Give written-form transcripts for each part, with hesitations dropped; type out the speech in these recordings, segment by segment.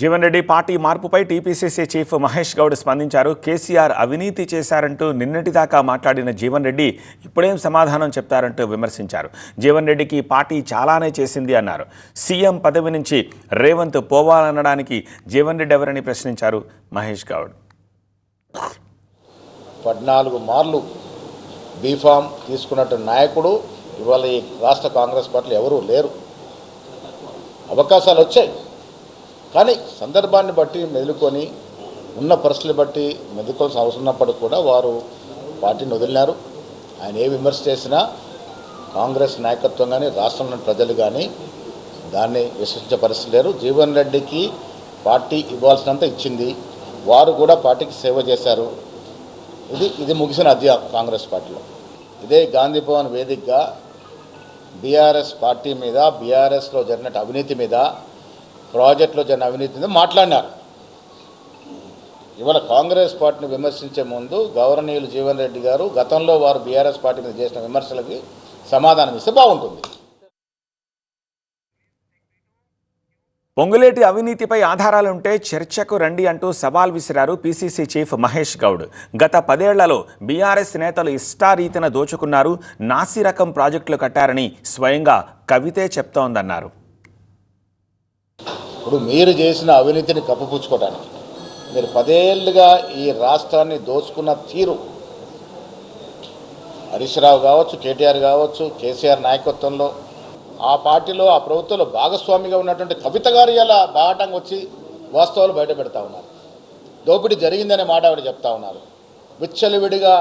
Jeevan Reddy party మార్పుపై TPCC chief Mahesh Goud స్పందించారు. కేసీఆర్ అవినీతి చేశారంటూ నిన్నటిదాకా మాట్లాడిన జీవన్ రెడ్డి ఇప్పుడేం సమాధానం చెప్తారంటూ విమర్శించారు. జీవన్ రెడ్డికి పార్టీ చాలానే చేసింది అన్నారు. సీఎం పదవి నుంచి రేవంత్ పోవాలనడానికి జీవన్ రెడ్డి ఎవరని ప్రశ్నించారు మహేష్ గౌడ్. 14 మార్లు బీఫామ్ తీసుకున్నట్టు నాయకుడు ఇవాళ ఈ రాష్ట్ర కాంగ్రెస్ పార్టీలో ఎవరూ లేరు. అవకాశాలు వచ్చాయి, కానీ సందర్భాన్ని బట్టి మెదులుకొని ఉన్న పరిస్థితులు బట్టి మెదులుకోవాల్సిన అవసరం ఉన్నప్పటికీ కూడా వారు పార్టీని వదిలినారు. ఆయన ఏ విమర్శ చేసినా కాంగ్రెస్ నాయకత్వం కానీ రాష్ట్రంలో ప్రజలు కానీ దాన్ని విశ్వసించే పరిస్థితి లేరు. జీవన్ రెడ్డికి పార్టీ ఇవ్వాల్సినంత ఇచ్చింది, వారు కూడా పార్టీకి సేవ చేశారు. ఇది ముగిసిన అధ్యాయం కాంగ్రెస్ పార్టీలో. ఇదే గాంధీ భవన్ వేదికగా బీఆర్ఎస్ పార్టీ మీద, బీఆర్ఎస్లో జరిగిన అవినీతి మీద, ప్రాజెక్టులో జరిగిన అవినీతి మీద మాట్లాడినారు. ఇవాళ కాంగ్రెస్ పార్టీని విమర్శించే ముందు గౌరవనీయులు జీవన్ రెడ్డి గారు గతంలో వారు బీఆర్ఎస్ పార్టీ మీద చేసిన విమర్శలకి సమాధానం ఇస్తే బాగుంటుంది. పొంగులేటి అవినీతిపై ఆధారాలుంటే చర్చకు రండి అంటూ సవాల్ విసిరారు పీసీసీ చీఫ్ మహేష్ గౌడ్. గత 10 ఏళ్లలో బీఆర్ఎస్ నేతలు ఇష్టారీతిన దోచుకున్నారు, నాసిరకం ప్రాజెక్టులు కట్టారని స్వయంగా కవితే చెప్తోందన్నారు. ఇప్పుడు మీరు చేసిన అవినీతిని కప్పిపుచ్చుకోవడానికి మీరు 10 ఏళ్ళుగా ఈ రాష్ట్రాన్ని దోచుకున్న తీరు, హరీష్ రావు కావచ్చు, కేటీఆర్ కావచ్చు, కేసీఆర్ నాయకత్వంలో ఆ పార్టీలో ఆ ప్రభుత్వంలో భాగస్వామిగా ఉన్నటువంటి కవిత గారు ఇలా బాటంగా వచ్చి వాస్తవాలు బయట పెడతా ఉన్నారు. దోపిడీ జరిగిందనే మాట ఆవిడ చెప్తా ఉన్నారు. విచ్చలవిడిగా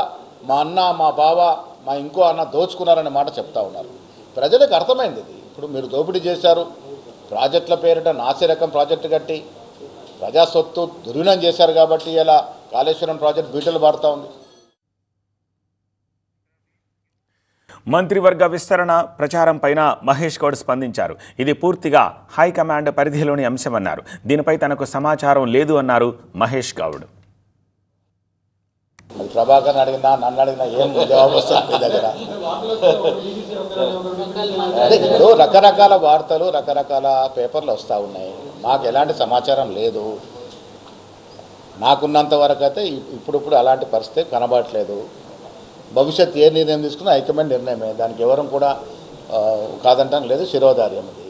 మా అన్న, మా బావ, మా ఇంకో అన్న దోచుకున్నారనే మాట చెప్తా ఉన్నారు. ప్రజలకు అర్థమైంది ఇది. ఇప్పుడు మీరు దోపిడీ చేశారు, ప్రాజెక్టుల పేరిట నాసిరకం ప్రాజెక్టు కట్టి ప్రజా సొత్తు దుర్వినియోగం చేశారు కాబట్టి ఇలా కాళేశ్వరం ప్రాజెక్టు బీటలు పారుతూ ఉంది. మంత్రివర్గ విస్తరణ ప్రచారం పైన మహేష్ గౌడ్ స్పందించారు. ఇది పూర్తిగా హైకమాండ్ పరిధిలోని అంశమన్నారు. దీనిపై తనకు సమాచారం లేదు అన్నారు మహేష్ గౌడ్. ప్రభాకర్ అడిగినా, నన్ను అడిగినా ఏం జవాబు వస్తుంది మీ దగ్గర? ఇప్పుడు రకరకాల వార్తలు రకరకాల పేపర్లు వస్తూ ఉన్నాయి. మాకు ఎలాంటి సమాచారం లేదు. నాకున్నంత వరకు అయితే ఇప్పుడు అలాంటి పరిస్థితి కనబడట్లేదు. భవిష్యత్ ఏ నిర్ణయం తీసుకున్నా హైకమాండ్ నిర్ణయమే, దానికి ఎవరం కూడా కాదంటాం లేదు, శిరోధార్యం అది.